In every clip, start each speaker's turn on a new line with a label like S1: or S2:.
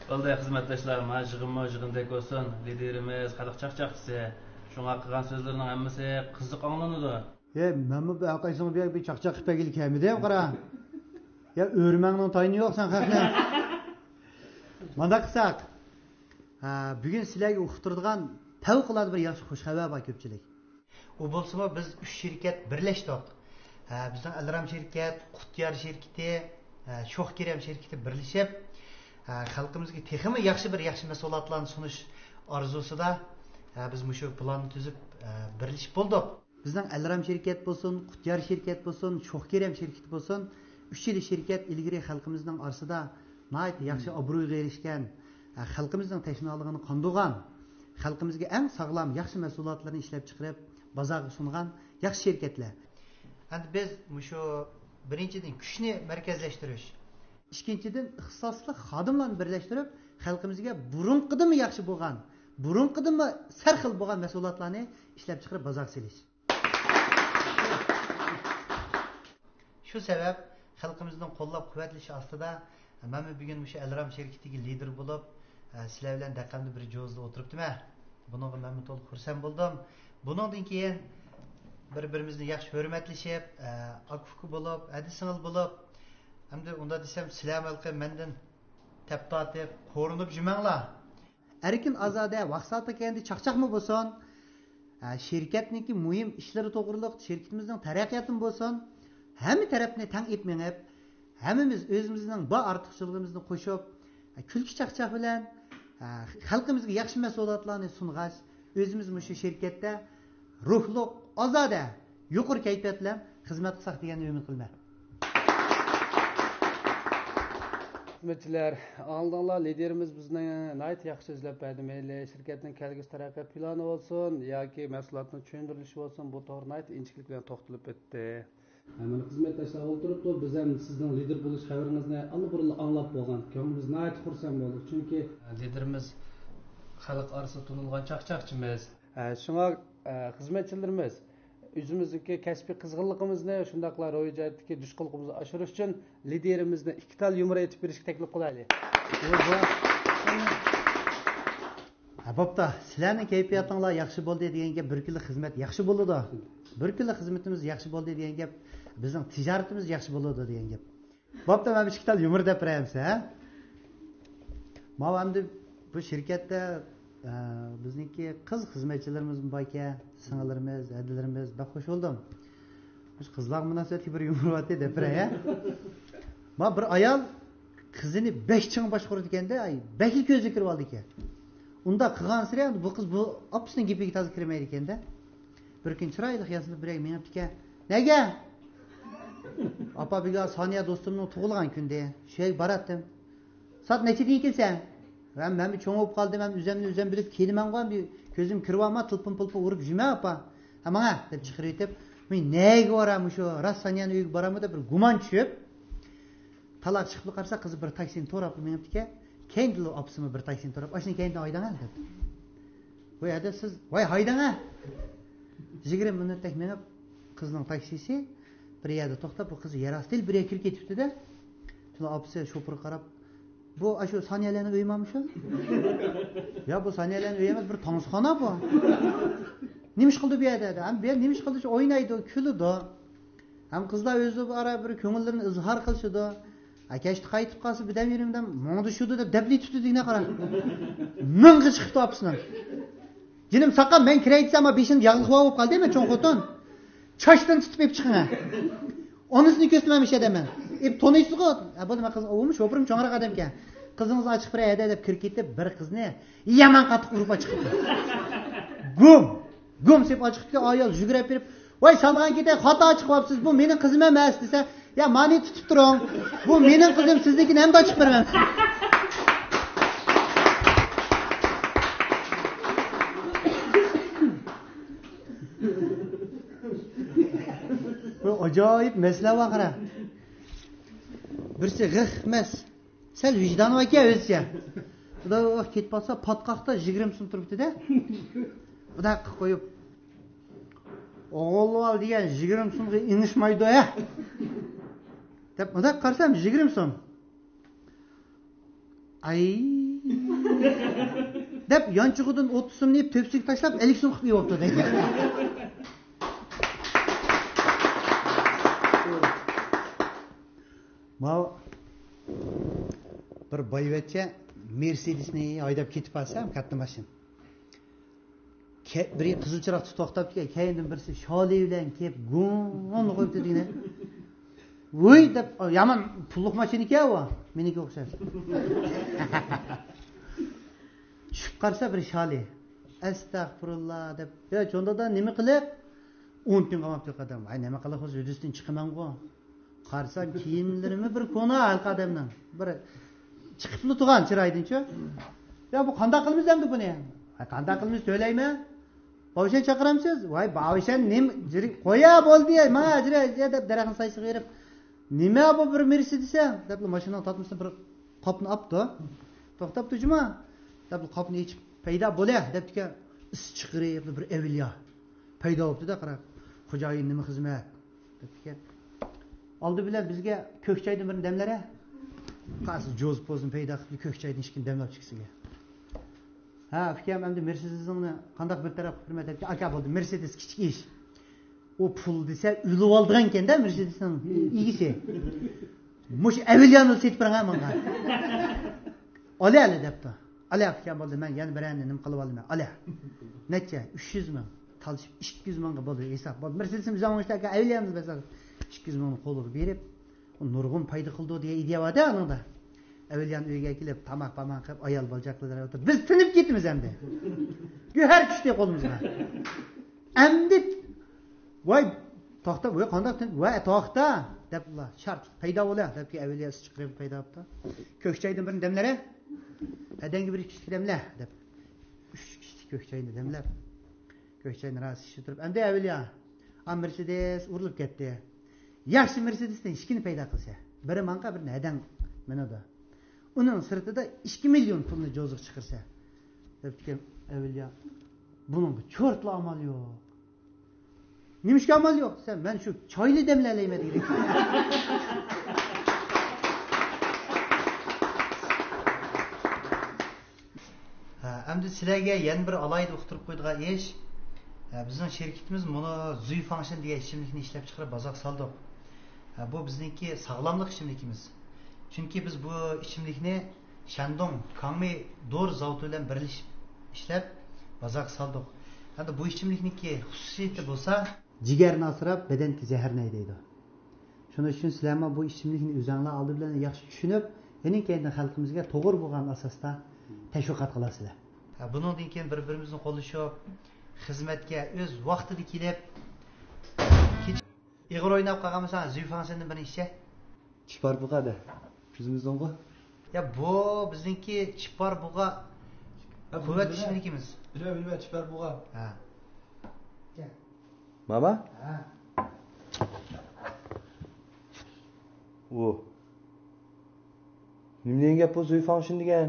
S1: Vallahi xizmatdaşlarım, jığındek olsun, liderimiz, xalq çaqçaqçısı, şuna qilgan so'zlarning hammasi qiziq anglanadi.
S2: Men bu aqaysın bir çaqçaq qilib kelib kelmidi, qara. Ya o'rmangning toyini yo'q sen haqni. Mana qilsak. Bugun sizlarga uqtiradigan favqulodda bir yaxshi xush xabar bor ko'pchilik. U bo'lsa biz 3 shirkat birlashdik. Bizning Alram shirkat, Qutyar shirkati, Sho'x Kerem shirkati birlashib, xalqimizga texmi yaxshi mahsulotlarni sunish orzusida biz shu planni tuzib birlashib bo'ldik. Bizning Alram shirkat bo'lsin, Qutyar shirkat bo'lsin, Sho'x Kerem shirkati bo'lsin, 3 yil shirkat ilgari xalqimizning orasida nihoyat yaxshi obro'yga erishgan, xalqimizning tashnoligini qondirgan, xalqimizga eng sog'lom yaxshi mahsulotlarni ishlab chiqarib bozorga sungan yaxshi shirkatlar. Endi biz shu birinchidan kuchni markazlashtirish, ikkinchidan ixtisosli xodimlarni birlashtirib, xalqimizga burunqidan yaxshi bo'lgan, burunqidan sarxil bo'lgan mahsulotlarni ishlab chiqarib bozorga selish. Shu sabab xalqimizning qo'llab-quvvatlashi ostida men bugun shu Alram shirkatiga lider bo'lib, sizlar bilan daqamda bir jo'zda o'tiribdim. Buningga men to'liq xursand bo'ldim. Buningdan keyin bir-birimizni yaxshi hurmatlashib, akufku bo'lib, adisingil bo'lib, hamda unda desam, sizlar balki mendan taptatib, qo'rinib jumanglar. Erkin ozoda vaqtda kendi chaqchaqmi bo'lsin, shirkatniki muhim ishlari to'g'riliq, shirkatimizning taraqqiyotini bo'lsin, hamma tarafni tang etmengib, hammamiz o'zimizning bu ortiqchiligimizni qo'shib, kulki chaqchaq bilan xalqimizga yaxshi mahsulotlarni sung'ash, o'zimiz shu shirkatda ruhli, ozoda, yuqori kayfiyat bilan xizmat qilsak degan umid qilaman.
S3: Xizmatchilar, aldinglar, liderimiz bizni nihoyat yaxshi so'zlab berdi. Mayli shirkatning kelgusi taraqqiyot plani bo'lsin yoki mahsulotning tushuntirilishi bo'lsin, bu to'g'ri nihoyat injiqlik bilan to'xtalib o'tdi. Mana xizmatdaşlar o'tiribdi, biz ham sizning lider bo'lish xabaringizni allaqurli anglab bo'lgan. Ko'nglimiz nihoyat xursand bo'ldik, chunki
S1: Liderimiz xalq orasida tanilgan chaqchaqchimiz.
S3: Shunga xizmatchilarimiz o'zimizdagi kasbiy qizg'inligimizni shundaqlar ro'yxatdagi dushqulligimizni oshirish uchun liderimizni 2 tal yumor etib berishga taklif qilaylik.
S2: Bo'pti, sizlarning kayfiyatinglar yaxshi bo'ldi degan gap bir kunlik xizmat yaxshi bo'ladi. Bir kunlik xizmatimiz yaxshi bo'ldi degan gap bizning tijoratimiz yaxshi bo'ladi degan gap. Bo'pti, men 2 tal yumor deb beramiz, ha? Men endi bu shirkatda bizniki qiz xizmatchilarimiz bor ekan, singillarimiz, adilarimiz, bak xush bo'ldim. Biz qizlar munosabatga bir yumor vatdi deb beray, ha? Men bir ayol qizini 5 ching boshqarib ekanda, baki ko'zi kirib oldi ekan. Unda qilgan sira bu qiz bu opisining gapiga to'g'ri kirmaydi ekanda. Bir kun chiroyli yasilib birag menga ekan. Nega? Apa biga Soniya do'stimning tug'ilgan kunda shay baratdim. Soat nechida kelsan? Men bir cho'ngib qoldim, men o'zim bilib kelmangan bir ko'zim kirib olma, tilpin-pulpin urib juma apa. Ha menga deb chiqirib etib, men nega boram shu Rassaniyaning uyiga borammi deb bir gumon tushib, taloq chiqib qarasa qiz bir taksini to'rab menga ekan. Kendli opsimi bir taksini to'rab, "Ashni kendi haydanga" dedi. Voy ada siz, voy haydanga. 20 minutlik menib qizning taksisi bir yerda to'xtab, bu qiz yarastil bir kirib ketibdi-da. Shuni opsi shofir qarab, "Bu shu Saniyalarning uyimi shu?" "Ya bu Saniyalarning uyi emas, bir tanishxona bu." "Nima ish qildi bu yerda?" dedi. "Ham bu nima ish qildi? O'ynaydi, kuladi. Ham qizlar o'zi ara bir ko'ngillarini izhor qilishdi. Akashni qaytib qolsa bidan yerimdan mo'ngdi shudu deb dabli tutdi degna qara. Ming'i chiqibdi opsidan. Jinim saqam men kiray desam, 5-ni yog'liq bo'lib qoldi-mi cho'ng xotin? Chashdan tutib chiqing. Onisini ko'rsatmamiş edaman. To'naysiz-ku. Bo'ldi, qiz o'mi sho'pirim cho'ngroq odam ekan. Qizingiz ochiq bir ayda deb kirib ketib, bir qizni yaman qattiq urib chiqibdi. Gum deb ochiqga ayol yugurib berib, "Voy salgan ketay, xato chiqibsiz, bu mening qizim emas" desa, "Ya mani tutib turing. Bu mening qizim, siznikini ham ochib beraman." Bu ajoyib masala vaqara. Birsi g'ih emas. Sal vijdoni bor ekan o'zicha. Xudo ketib qolsa, patqoqda 20 so'm turibdi-da. Xudo qilib qo'yib, "O'g'il ol degan 20 so'mga inishmaydi-ya." deb unda qarsam 20 so'm. Ay, deb yonchug'idan 30 so'mni yeb tepsiga tashlab 50 so'm qilib yeyapti deydi. Ma bir boyvachcha Mercedesni haydab ketib qolsa, katta mashina. Biri qizil chiroqda to'xtab kelgan, keyindan birisi sholi bilan kelib g'on qo'yibdi deydi. Voy deb, yomon pulliq mashina ekan u, meniki o'xshash. Tushib qarsa bir sholi. Astag'firullah deb, "Ya cho'ndada nima qilib? 10 kun qamabdi qadam. Ay nima qilib o'z yuzdan chiqaman-ku." Qarsam kiyimlarimi bir kona halqadamdan. Bir chiqibli turgan chiroydinchi. "Ya bu qanday qilamiz endi buni?" "Qanday qilamiz söylaymi? Bavshan chaqiramsiz?" "Voy, bavshan nim qo'ya bo'ldi, mana jira deb daraxtni saysiga berib, "Nima bu bir Mercedes deb mashinani tatmisdan bir qopni olibdi. To'xtab turjima deb qopni yechib paydo bo'la debdi-ki, is chiqirib bir evliya paydo bo'libdi-da, qarab. "Xo'jayin nima xizmat?" debdi-ki. Oldi bilan bizga ko'kchayni bir demlari. Qasi joz pozini paydo qilib ko'kchayni hech kim demlab chiqsiga. Ha, fikrim endi Mercedes'ni qanday bir taraf qilma debdi. Aka bo'ldi, Mercedes kichik ish. O pul desa ulib oldigan ekanda Mercedes'ning igisi. Mush avilyani setib bergan menga. Ola ali debdi. Ala fikrim bo'ldi, men yana birani nima qilib olmayman. Ala. Necha? 300 ming. Talishib 200 mingga bo'ldi hisob. Bo'ldi. Mercedes'imiz zamonidagi avilyamiz bo'lsa 200 mingni qo'lga berib, nurg'un payda qildi deya ideya bor-da anida. Evliyan uyga kelib tamoq qilib ayol bo'ljaklar o'tirib biz tinib ketamiz endi. Go'har tushdi qo'limizga. Endi voy to'xta, voy qanday voy to'xta deblar. Shart paydo bo'la debki evliya chiqirib paydo bo'ldi. Ko'kchaydan bir demlari. Adangi bir kishi demlar deb. 3 kishi ko'kchayni demlab. Ko'kchayni rasi turib endi evliya Mercedes urilib ketdi. Yaxshi Mercedes'dan hech kim paydo qilsa, biri manqa bir nadan menada. Uning sirtida 2 million pulni jo'ziq chiqarsa, debdi evliya. Buning cho'rtla amal yo'q. Nimishga amal yo'q? Sen men shu choyli demlalayman dedi. Endi sizlarga yana bir alayda uqtirib qo'ydigan ish. Bizning şirketimiz buni Zuy Function degan ichimlikni ishlab chiqarib bozorga soldik. Bu bizningki sog'lomlik ichimlikimiz. Chunki biz bu ichimlikni Shandong Kangmi Dor zavodi bilan birlashib ishlab bozorga soldik. Endi bu ichimlikniki xususiyati bo'lsa, jigarni asrab, badanga zaharlaydi deydi. Shuning uchun sizlar bu ichimlikni o'zingizlar oldi bilan yaxshi tushunib, yana keyin xalqimizga to'g'ri bo'lgan asosda tashviqot qilasizlar. Buningdan keyin bir-birimizni qo'llashib, xizmatga o'z vaqtida kelib, ig'ir o'ynab qolgan bo'lsangiz, Zuy Function'dan bir ishi
S4: Chipar buqada. Bizimizdanmi?
S2: Ya bu bizningki Chipar buqa quvvat ishimlikimiz.
S4: Bilma, Chipar buqa.
S2: Ha.
S4: Mama?
S2: Ha.
S4: O. Nimning gap bu Zuy Function degan?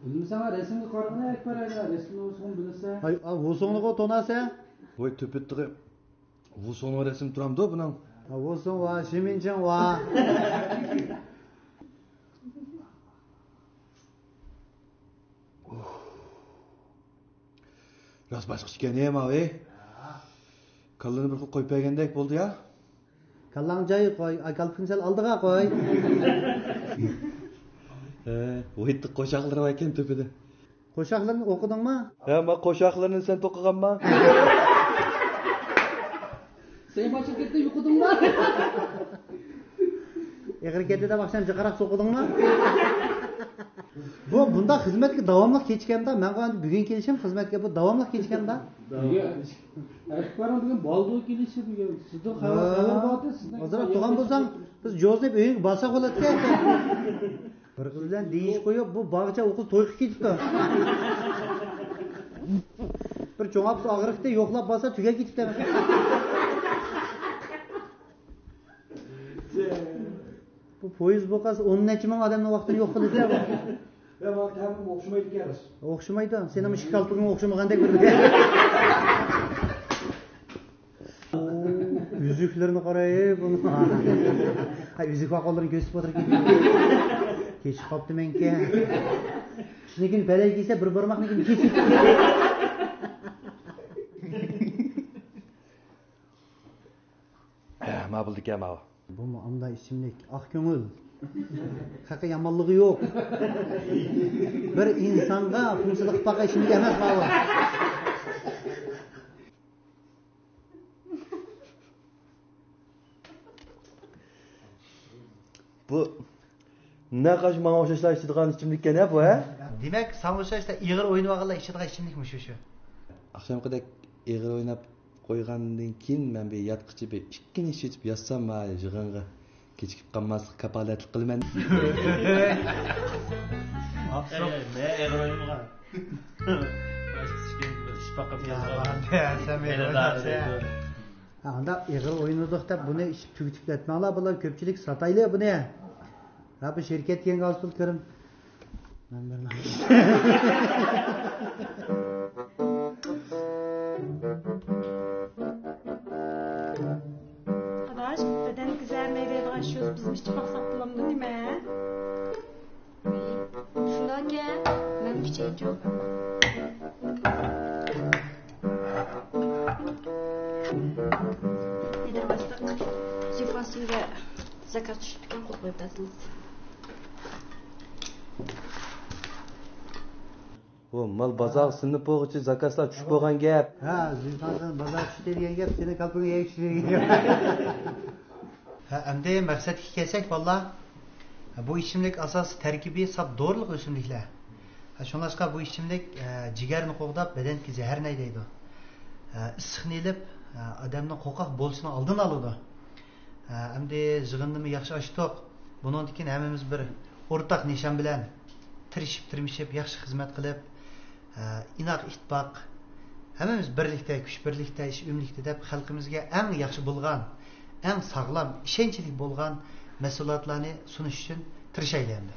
S3: Bilmasam, rasmga qaraganda akbar aka, rasmni o'zing bilsa.
S2: Ay, bu so'ngni to'nasa?
S4: Voy to'petdi. Bu so'ngni rasm turamdi buning.
S2: Bu so'ng va Shiminchang va.
S4: Ras boshqa nima ey? Kallani bir qo'yib qo'ygandek bo'ldi ya.
S2: Kallang joyi qo'y, kalpinsel oldiga qo'y.
S4: O'yitdi qo'shoqlar var ekan to'pida.
S2: Qo'shoqlarni o'qidingmi?
S4: Ha, men qo'shoqlarni sen to'qiganman.
S3: Sen boshqa ketdi yuqudingmi?
S2: Egri ketdi deb akşam jiqaroq so'qidingmi? Bu bunda xizmatga davomli kechganda, men qo'yandi bugun kelishim xizmatga bu davomli kechganda.
S3: Akbarim degan baldo kelishi degan. Sizning xabar bordi, sizning.
S2: Hozir tug'an bo'lsam, biz jo'znib uyingga borsak bo'ladi-ku. Bir qiz bilan deyish qo'yib, bu bog'cha o'qil to'yga ketibdi. Bir cho'ng'ab og'riqda yo'qlab borsa tuga ketibdi. Bu poyezd bo'lqasi 10 necha ming odamning vaqtini yo'q qildi-ku.
S4: Ya men tamam o'xshamaydi ekanmiz.
S2: O'xshamaydi. Sening mushuk qalpiging o'xshamagandek bir. Yüzüklerini qarayib, bunu. Ha, yüzük vaqonlarini ko'rsatib o'tirib ketdi. kechib qolibdimanki. Shunikin balay kelsa bir barmoqnikin kesib.
S4: Ma'buldik ya ma'bu.
S2: Bu anda isimlik ak ko'ngil. Haqiqi yomonligi yo'q. Bir insonga xumsizlik baqa isimlik emas ma'bu.
S4: Bu ne kaç bana o'xshashlar ichadigan ichimlikka ne bu ha?
S2: Demak, samoshashda ig'ir o'ynab olganlar ichadigan ichimlikmi shu?
S4: Akşamkıdak egil oynap qo'ygandan keyin men bir yatqichi bir ikkini ichib yotsam mayli yig'inga kechikib qolmaslik kapolatlik qilaman.
S1: Ne eğer oyunga. Başkası çıkıyor gibi şıpakıp
S2: Anda ig'ir o'ynadik deb buni ichib tugitib ketmanglar, bular ko'pchilik sotayli buni. Ha bu şirket yangi asıl ko'rim. Men berman.
S5: Arkadaş, beden kızarmaya başlıyoruz. Bizim hiç baksak bulamdı değil mi?
S6: Şuna gel. Ben bir şey çok. Nedir başlık? Zifasıyla zakat düştükten korkmayıp dediniz.
S4: Bu mal bozor sinib bo'g'ichi zakaslar tushib bo'lgan gap.
S2: Ha, zilfandan bozor tushdi degan gap, seni kalpinga yeyib degan gap. Ha, endi maqsadga kelsak, vallah bu ichimlik asos tarkibi sap doğruluk o'simliklar. Ha, shunlashqa bu ichimlik jigarni qo'g'dab, badanga zaharni deydi. Issiqni ilib, odamning qo'rqoq bo'lishini oldini oladi. Endi yig'indimi yaxshi ochdik. Bundan keyin hammamiz bir o'rtaq nishon bilan tirishib yaxshi xizmat qilib, inoq ittifoq hammamiz birlikda, kuch birlikda, ish umlikda deb xalqimizga eng yaxshi bo'lgan, eng sog'lom, ishonchli bo'lgan mahsulotlarni sunish uchun tirishaylik endi.